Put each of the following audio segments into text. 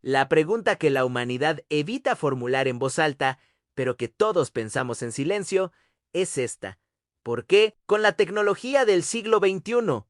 La pregunta que la humanidad evita formular en voz alta, pero que todos pensamos en silencio, es esta. ¿Por qué, con la tecnología del siglo XXI,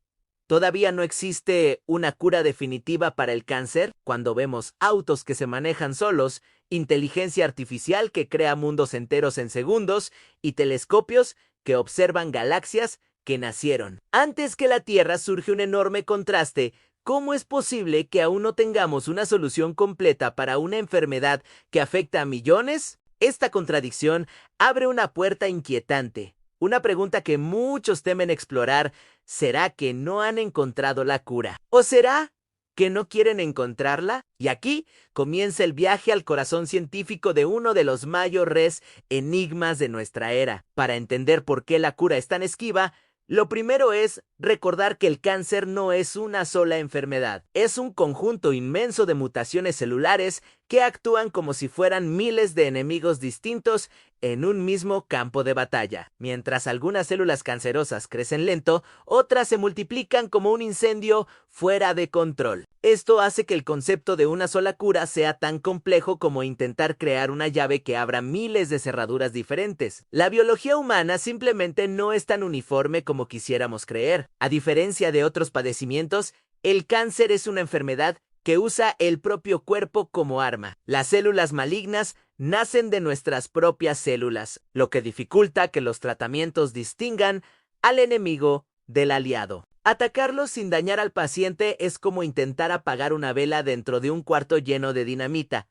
todavía no existe una cura definitiva para el cáncer? Cuando vemos autos que se manejan solos, inteligencia artificial que crea mundos enteros en segundos y telescopios que observan galaxias que nacieron antes que la Tierra, surge un enorme contraste. ¿Cómo es posible que aún no tengamos una solución completa para una enfermedad que afecta a millones? Esta contradicción abre una puerta inquietante. Una pregunta que muchos temen explorar: ¿será que no han encontrado la cura? ¿O será que no quieren encontrarla? Y aquí comienza el viaje al corazón científico de uno de los mayores enigmas de nuestra era. Para entender por qué la cura es tan esquiva, lo primero es recordar que el cáncer no es una sola enfermedad. Es un conjunto inmenso de mutaciones celulares que actúan como si fueran miles de enemigos distintos en un mismo campo de batalla. Mientras algunas células cancerosas crecen lento, otras se multiplican como un incendio fuera de control. Esto hace que el concepto de una sola cura sea tan complejo como intentar crear una llave que abra miles de cerraduras diferentes. La biología humana simplemente no es tan uniforme como quisiéramos creer. A diferencia de otros padecimientos, el cáncer es una enfermedad que usa el propio cuerpo como arma. Las células malignas nacen de nuestras propias células, lo que dificulta que los tratamientos distingan al enemigo del aliado. Atacarlos sin dañar al paciente es como intentar apagar una vela dentro de un cuarto lleno de dinamita.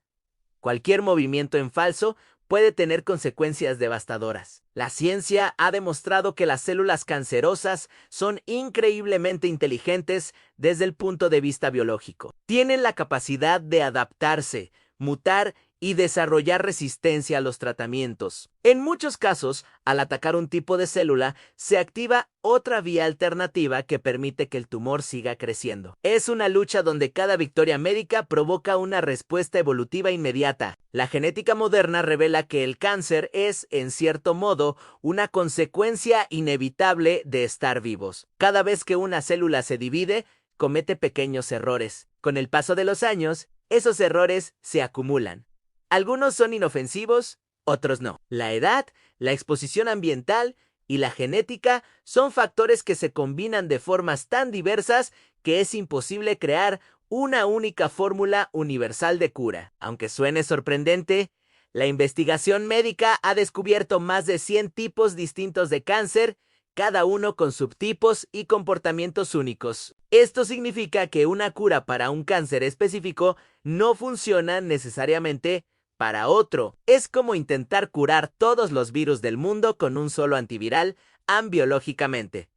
Cualquier movimiento en falso puede tener consecuencias devastadoras. La ciencia ha demostrado que las células cancerosas son increíblemente inteligentes desde el punto de vista biológico. Tienen la capacidad de adaptarse, mutar y desarrollar resistencia a los tratamientos. En muchos casos, al atacar un tipo de célula, se activa otra vía alternativa que permite que el tumor siga creciendo. Es una lucha donde cada victoria médica provoca una respuesta evolutiva inmediata. La genética moderna revela que el cáncer es, en cierto modo, una consecuencia inevitable de estar vivos. Cada vez que una célula se divide, comete pequeños errores. Con el paso de los años, esos errores se acumulan. Algunos son inofensivos, otros no. La edad, la exposición ambiental y la genética son factores que se combinan de formas tan diversas que es imposible crear una única fórmula universal de cura. Aunque suene sorprendente, la investigación médica ha descubierto más de 100 tipos distintos de cáncer, cada uno con subtipos y comportamientos únicos. Esto significa que una cura para un cáncer específico no funciona necesariamente para otro. Es como intentar curar todos los virus del mundo con un solo antiviral ambiológicamente.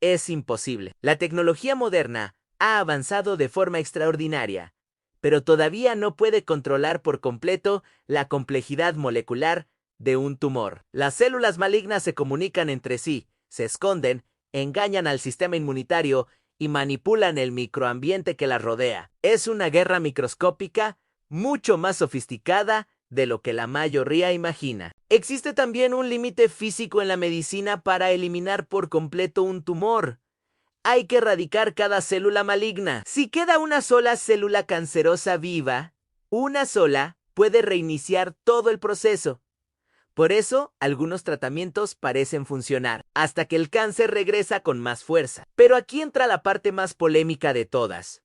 Es imposible. La tecnología moderna ha avanzado de forma extraordinaria, pero todavía no puede controlar por completo la complejidad molecular de un tumor. Las células malignas se comunican entre sí, se esconden, engañan al sistema inmunitario y manipulan el microambiente que las rodea. Es una guerra microscópica mucho más sofisticada de lo que la mayoría imagina. Existe también un límite físico en la medicina para eliminar por completo un tumor. Hay que erradicar cada célula maligna. Si queda una sola célula cancerosa viva, una sola puede reiniciar todo el proceso. Por eso, algunos tratamientos parecen funcionar, hasta que el cáncer regresa con más fuerza. Pero aquí entra la parte más polémica de todas.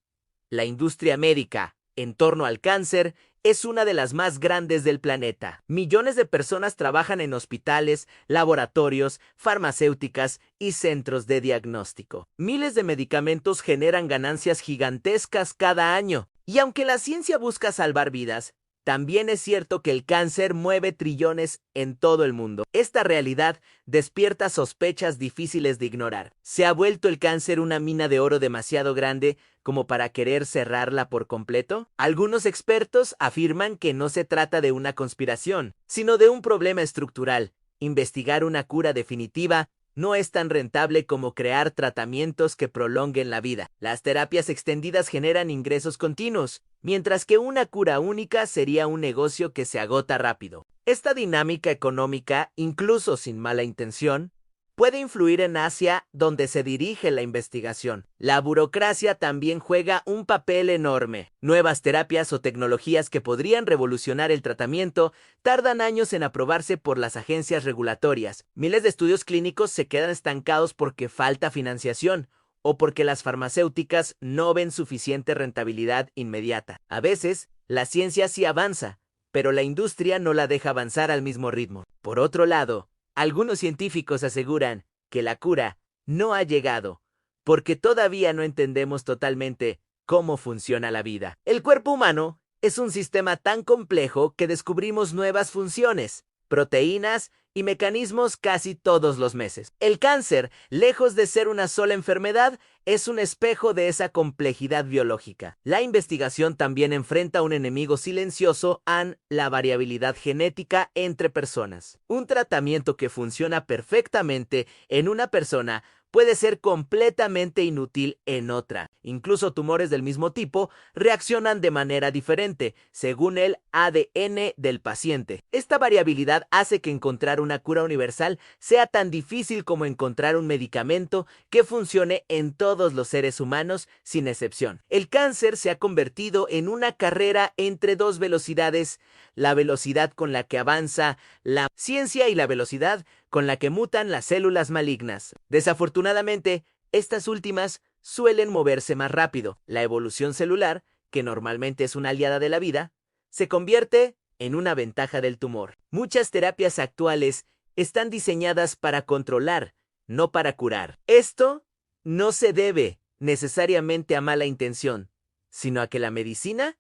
La industria médica en torno al cáncer es una de las más grandes del planeta. Millones de personas trabajan en hospitales, laboratorios, farmacéuticas y centros de diagnóstico. Miles de medicamentos generan ganancias gigantescas cada año. Y aunque la ciencia busca salvar vidas, también es cierto que el cáncer mueve trillones en todo el mundo. Esta realidad despierta sospechas difíciles de ignorar. ¿Se ha vuelto el cáncer una mina de oro demasiado grande como para querer cerrarla por completo? Algunos expertos afirman que no se trata de una conspiración, sino de un problema estructural. Investigar una cura definitiva no es tan rentable como crear tratamientos que prolonguen la vida. Las terapias extendidas generan ingresos continuos, mientras que una cura única sería un negocio que se agota rápido. Esta dinámica económica, incluso sin mala intención, puede influir en hacia donde se dirige la investigación. La burocracia también juega un papel enorme. Nuevas terapias o tecnologías que podrían revolucionar el tratamiento tardan años en aprobarse por las agencias regulatorias. Miles de estudios clínicos se quedan estancados porque falta financiación o porque las farmacéuticas no ven suficiente rentabilidad inmediata. A veces, la ciencia sí avanza, pero la industria no la deja avanzar al mismo ritmo. Por otro lado, algunos científicos aseguran que la cura no ha llegado, porque todavía no entendemos totalmente cómo funciona la vida. El cuerpo humano es un sistema tan complejo que descubrimos nuevas funciones, proteínas y mecanismos casi todos los meses. El cáncer, lejos de ser una sola enfermedad, es un espejo de esa complejidad biológica. La investigación también enfrenta un enemigo silencioso, la variabilidad genética entre personas. Un tratamiento que funciona perfectamente en una persona puede ser completamente inútil en otra. Incluso tumores del mismo tipo reaccionan de manera diferente, según el ADN del paciente. Esta variabilidad hace que encontrar una cura universal sea tan difícil como encontrar un medicamento que funcione en todos los seres humanos sin excepción. El cáncer se ha convertido en una carrera entre dos velocidades: la velocidad con la que avanza la ciencia y la velocidad con la que mutan las células malignas. Desafortunadamente, estas últimas suelen moverse más rápido. La evolución celular, que normalmente es una aliada de la vida, se convierte en una ventaja del tumor. Muchas terapias actuales están diseñadas para controlar, no para curar. Esto no se debe necesariamente a mala intención, sino a que la medicina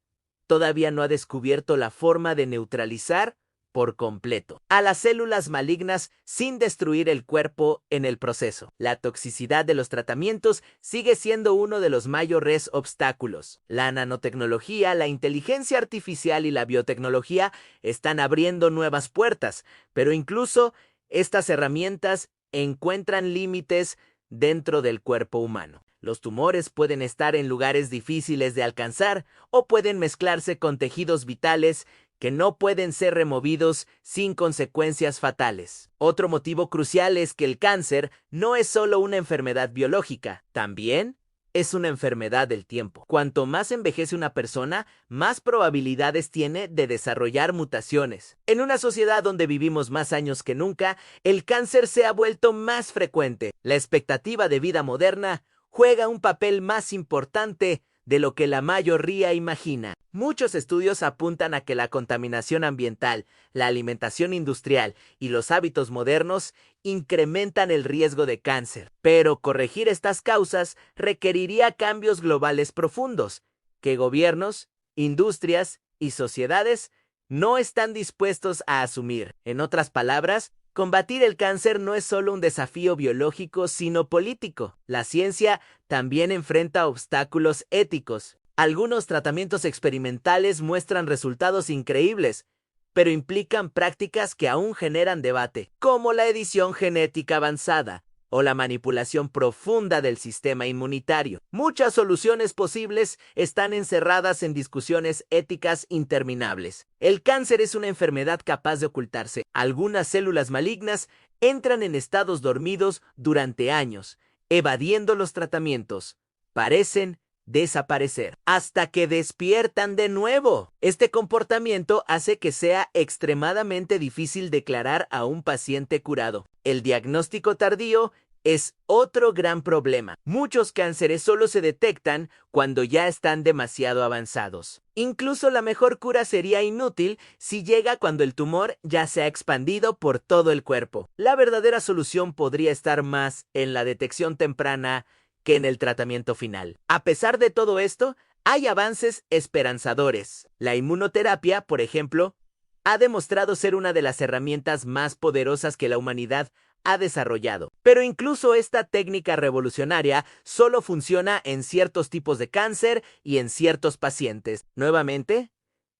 todavía no ha descubierto la forma de neutralizar por completo a las células malignas sin destruir el cuerpo en el proceso. La toxicidad de los tratamientos sigue siendo uno de los mayores obstáculos. La nanotecnología, la inteligencia artificial y la biotecnología están abriendo nuevas puertas, pero incluso estas herramientas encuentran límites dentro del cuerpo humano. Los tumores pueden estar en lugares difíciles de alcanzar o pueden mezclarse con tejidos vitales que no pueden ser removidos sin consecuencias fatales. Otro motivo crucial es que el cáncer no es solo una enfermedad biológica, también es una enfermedad del tiempo. Cuanto más envejece una persona, más probabilidades tiene de desarrollar mutaciones. En una sociedad donde vivimos más años que nunca, el cáncer se ha vuelto más frecuente. La expectativa de vida moderna juega un papel más importante de lo que la mayoría imagina. Muchos estudios apuntan a que la contaminación ambiental, la alimentación industrial y los hábitos modernos incrementan el riesgo de cáncer. Pero corregir estas causas requeriría cambios globales profundos, que gobiernos, industrias y sociedades no están dispuestos a asumir. En otras palabras, combatir el cáncer no es solo un desafío biológico, sino político. La ciencia también enfrenta obstáculos éticos. Algunos tratamientos experimentales muestran resultados increíbles, pero implican prácticas que aún generan debate, como la edición genética avanzada o la manipulación profunda del sistema inmunitario. Muchas soluciones posibles están encerradas en discusiones éticas interminables. El cáncer es una enfermedad capaz de ocultarse. Algunas células malignas entran en estados dormidos durante años, evadiendo los tratamientos. Parecen desaparecer hasta que despiertan de nuevo. Este comportamiento hace que sea extremadamente difícil declarar a un paciente curado. El diagnóstico tardío es otro gran problema. Muchos cánceres solo se detectan cuando ya están demasiado avanzados. Incluso la mejor cura sería inútil si llega cuando el tumor ya se ha expandido por todo el cuerpo. La verdadera solución podría estar más en la detección temprana que en el tratamiento final. A pesar de todo esto, hay avances esperanzadores. La inmunoterapia, por ejemplo, ha demostrado ser una de las herramientas más poderosas que la humanidad ha desarrollado. Pero incluso esta técnica revolucionaria solo funciona en ciertos tipos de cáncer y en ciertos pacientes. Nuevamente,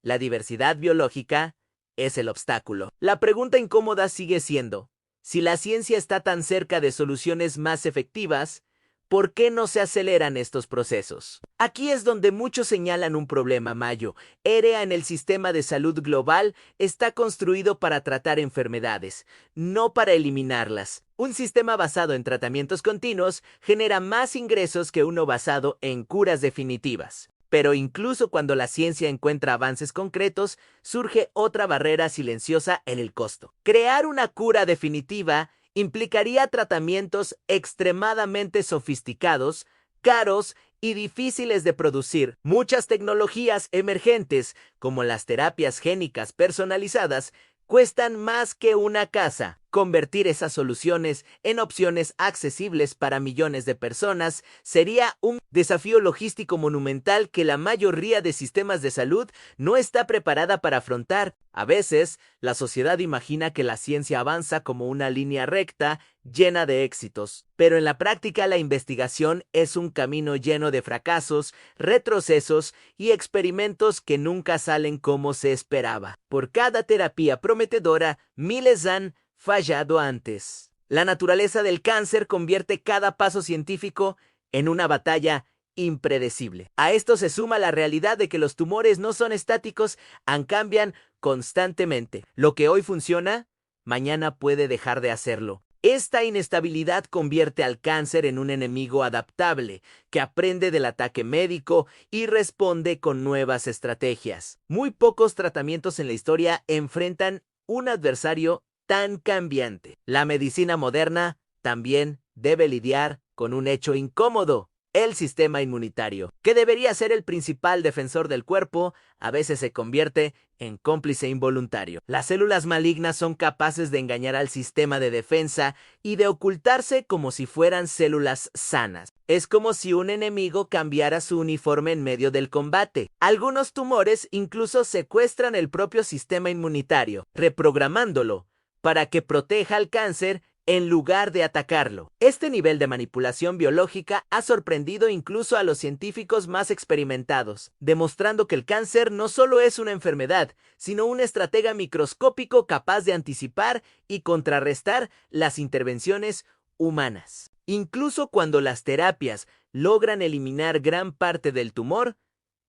la diversidad biológica es el obstáculo. La pregunta incómoda sigue siendo: si la ciencia está tan cerca de soluciones más efectivas, ¿Por qué no se aceleran estos procesos? Aquí es donde muchos señalan un problema, Mayo. EREA en el sistema de salud global está construido para tratar enfermedades, no para eliminarlas. Un sistema basado en tratamientos continuos genera más ingresos que uno basado en curas definitivas. Pero incluso cuando la ciencia encuentra avances concretos, surge otra barrera silenciosa en el costo. Crear una cura definitiva implicaría tratamientos extremadamente sofisticados, caros y difíciles de producir. Muchas tecnologías emergentes, como las terapias génicas personalizadas, cuestan más que una casa. Convertir esas soluciones en opciones accesibles para millones de personas sería un desafío logístico monumental que la mayoría de sistemas de salud no está preparada para afrontar. A veces, la sociedad imagina que la ciencia avanza como una línea recta, llena de éxitos. Pero en la práctica, la investigación es un camino lleno de fracasos, retrocesos y experimentos que nunca salen como se esperaba. Por cada terapia prometedora, miles han fallado antes. La naturaleza del cáncer convierte cada paso científico en una batalla impredecible. A esto se suma la realidad de que los tumores no son estáticos, cambian constantemente. Lo que hoy funciona, mañana puede dejar de hacerlo. Esta inestabilidad convierte al cáncer en un enemigo adaptable, que aprende del ataque médico y responde con nuevas estrategias. Muy pocos tratamientos en la historia enfrentan un adversario tan cambiante. La medicina moderna también debe lidiar con un hecho incómodo. El sistema inmunitario, que debería ser el principal defensor del cuerpo, a veces se convierte en cómplice involuntario. Las células malignas son capaces de engañar al sistema de defensa y de ocultarse como si fueran células sanas. Es como si un enemigo cambiara su uniforme en medio del combate. Algunos tumores incluso secuestran el propio sistema inmunitario, reprogramándolo para que proteja al cáncer en lugar de atacarlo. Este nivel de manipulación biológica ha sorprendido incluso a los científicos más experimentados, demostrando que el cáncer no solo es una enfermedad, sino un estratega microscópico capaz de anticipar y contrarrestar las intervenciones humanas. Incluso cuando las terapias logran eliminar gran parte del tumor,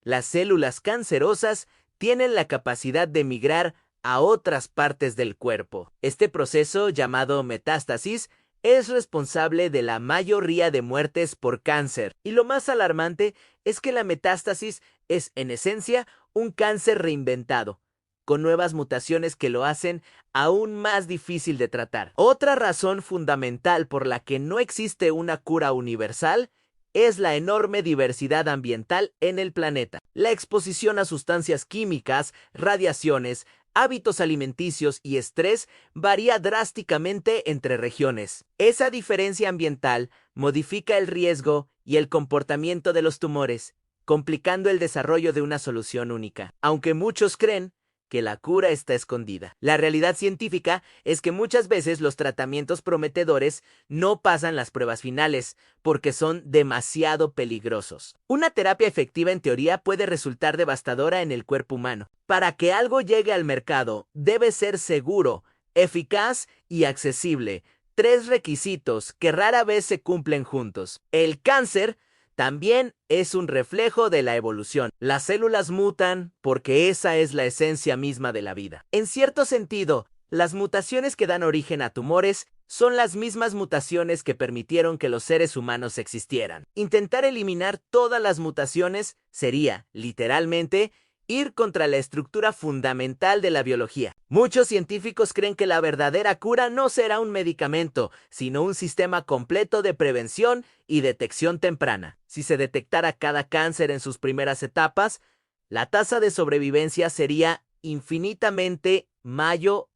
las células cancerosas tienen la capacidad de migrar a otras partes del cuerpo. Este proceso, llamado metástasis, es responsable de la mayoría de muertes por cáncer. Y lo más alarmante es que la metástasis es, en esencia, un cáncer reinventado, con nuevas mutaciones que lo hacen aún más difícil de tratar. Otra razón fundamental por la que no existe una cura universal es la enorme diversidad ambiental en el planeta. La exposición a sustancias químicas, radiaciones, hábitos alimenticios y estrés varía drásticamente entre regiones. Esa diferencia ambiental modifica el riesgo y el comportamiento de los tumores, complicando el desarrollo de una solución única. Aunque muchos creen que la cura está escondida. La realidad científica es que muchas veces los tratamientos prometedores no pasan las pruebas finales porque son demasiado peligrosos. Una terapia efectiva en teoría puede resultar devastadora en el cuerpo humano. Para que algo llegue al mercado, debe ser seguro, eficaz y accesible. 3 requisitos que rara vez se cumplen juntos. El cáncer también es un reflejo de la evolución. Las células mutan porque esa es la esencia misma de la vida. En cierto sentido, las mutaciones que dan origen a tumores son las mismas mutaciones que permitieron que los seres humanos existieran. Intentar eliminar todas las mutaciones sería, literalmente, ir contra la estructura fundamental de la biología. Muchos científicos creen que la verdadera cura no será un medicamento, sino un sistema completo de prevención y detección temprana. Si se detectara cada cáncer en sus primeras etapas, la tasa de sobrevivencia sería infinitamente mayor.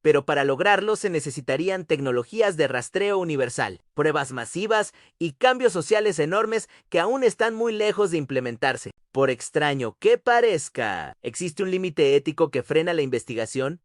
Pero para lograrlo se necesitarían tecnologías de rastreo universal, pruebas masivas y cambios sociales enormes que aún están muy lejos de implementarse. Por extraño que parezca, existe un límite ético que frena la investigación.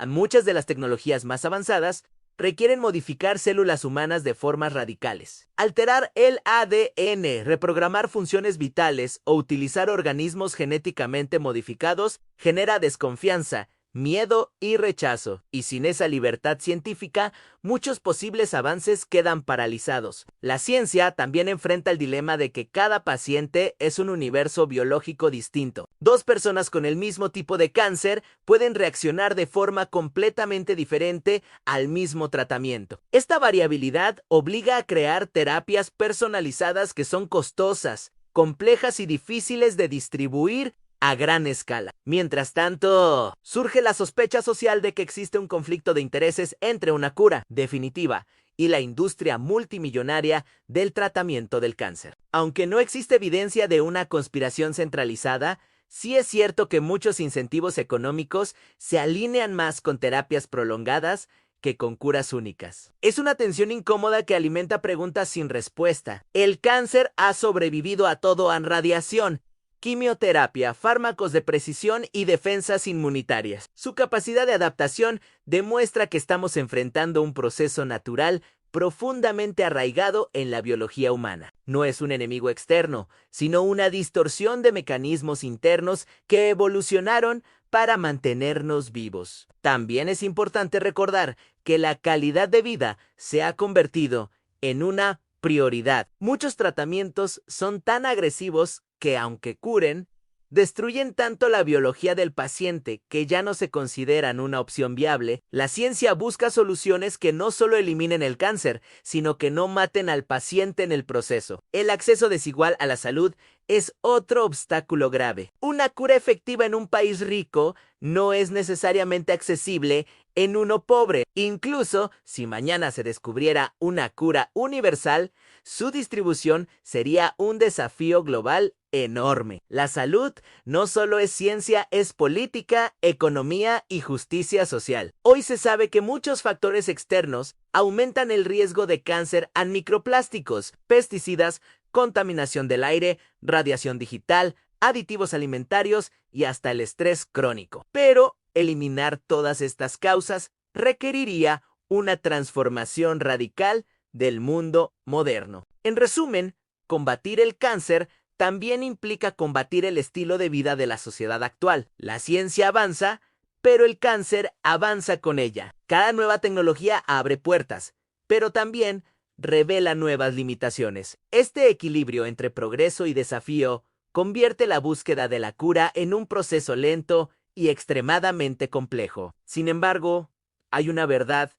Muchas de las tecnologías más avanzadas requieren modificar células humanas de formas radicales. Alterar el ADN, reprogramar funciones vitales o utilizar organismos genéticamente modificados genera desconfianza, miedo y rechazo. Y sin esa libertad científica, muchos posibles avances quedan paralizados. La ciencia también enfrenta el dilema de que cada paciente es un universo biológico distinto. Dos personas con el mismo tipo de cáncer pueden reaccionar de forma completamente diferente al mismo tratamiento. Esta variabilidad obliga a crear terapias personalizadas que son costosas, complejas y difíciles de distribuir a gran escala. Mientras tanto, surge la sospecha social de que existe un conflicto de intereses entre una cura definitiva y la industria multimillonaria del tratamiento del cáncer. Aunque no existe evidencia de una conspiración centralizada, sí es cierto que muchos incentivos económicos se alinean más con terapias prolongadas que con curas únicas. Es una tensión incómoda que alimenta preguntas sin respuesta. El cáncer ha sobrevivido a todo en radiación, quimioterapia, fármacos de precisión y defensas inmunitarias. Su capacidad de adaptación demuestra que estamos enfrentando un proceso natural profundamente arraigado en la biología humana. No es un enemigo externo, sino una distorsión de mecanismos internos que evolucionaron para mantenernos vivos. También es importante recordar que la calidad de vida se ha convertido en una prioridad. Muchos tratamientos son tan agresivos que, aunque curen, destruyen tanto la biología del paciente que ya no se consideran una opción viable. La ciencia busca soluciones que no solo eliminen el cáncer, sino que no maten al paciente en el proceso. El acceso desigual a la salud es otro obstáculo grave. Una cura efectiva en un país rico no es necesariamente accesible en uno pobre. Incluso si mañana se descubriera una cura universal, su distribución sería un desafío global enorme. La salud no solo es ciencia, es política, economía y justicia social. Hoy se sabe que muchos factores externos aumentan el riesgo de cáncer a microplásticos, pesticidas, contaminación del aire, radiación digital, aditivos alimentarios y hasta el estrés crónico. Pero eliminar todas estas causas requeriría una transformación radical del mundo moderno. En resumen, combatir el cáncer también implica combatir el estilo de vida de la sociedad actual. La ciencia avanza, pero el cáncer avanza con ella. Cada nueva tecnología abre puertas, pero también revela nuevas limitaciones. Este equilibrio entre progreso y desafío convierte la búsqueda de la cura en un proceso lento y extremadamente complejo. Sin embargo, hay una verdad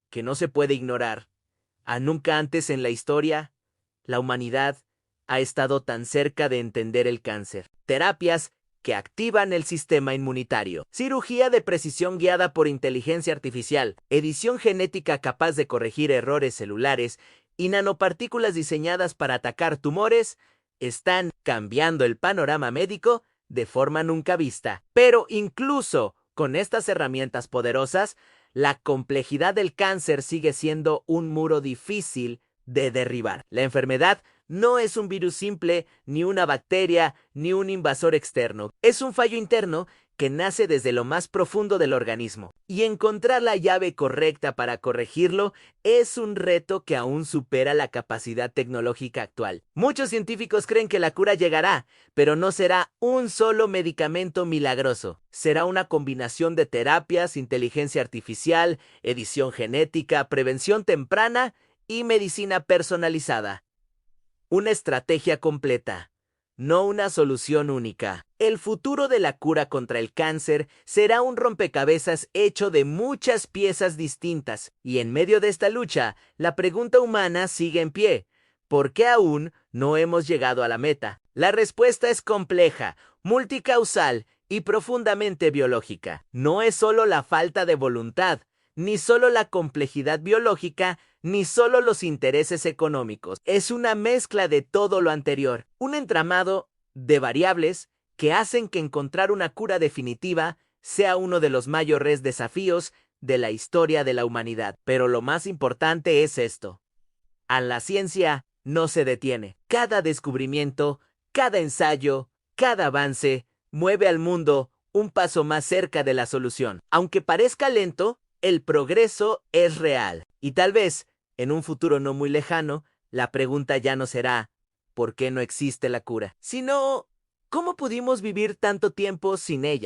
que no se puede ignorar. A nunca antes en la historia, la humanidad ha estado tan cerca de entender el cáncer. Terapias que activan el sistema inmunitario, cirugía de precisión guiada por inteligencia artificial, edición genética capaz de corregir errores celulares y nanopartículas diseñadas para atacar tumores, están cambiando el panorama médico de forma nunca vista. Pero incluso con estas herramientas poderosas, la complejidad del cáncer sigue siendo un muro difícil de derribar. La enfermedad no es un virus simple, ni una bacteria, ni un invasor externo. Es un fallo interno que nace desde lo más profundo del organismo. Y encontrar la llave correcta para corregirlo es un reto que aún supera la capacidad tecnológica actual. Muchos científicos creen que la cura llegará, pero no será un solo medicamento milagroso. Será una combinación de terapias, inteligencia artificial, edición genética, prevención temprana y medicina personalizada. Una estrategia completa, no una solución única. El futuro de la cura contra el cáncer será un rompecabezas hecho de muchas piezas distintas. Y en medio de esta lucha, la pregunta humana sigue en pie. ¿Por qué aún no hemos llegado a la meta? La respuesta es compleja, multicausal y profundamente biológica. No es solo la falta de voluntad, ni solo la complejidad biológica, ni solo los intereses económicos. Es una mezcla de todo lo anterior, un entramado de variables que hacen que encontrar una cura definitiva sea uno de los mayores desafíos de la historia de la humanidad. Pero lo más importante es esto: a la ciencia no se detiene. Cada descubrimiento, cada ensayo, cada avance mueve al mundo un paso más cerca de la solución. Aunque parezca lento, el progreso es real. Y tal vez, en un futuro no muy lejano, la pregunta ya no será ¿por qué no existe la cura?, sino ¿cómo pudimos vivir tanto tiempo sin ella?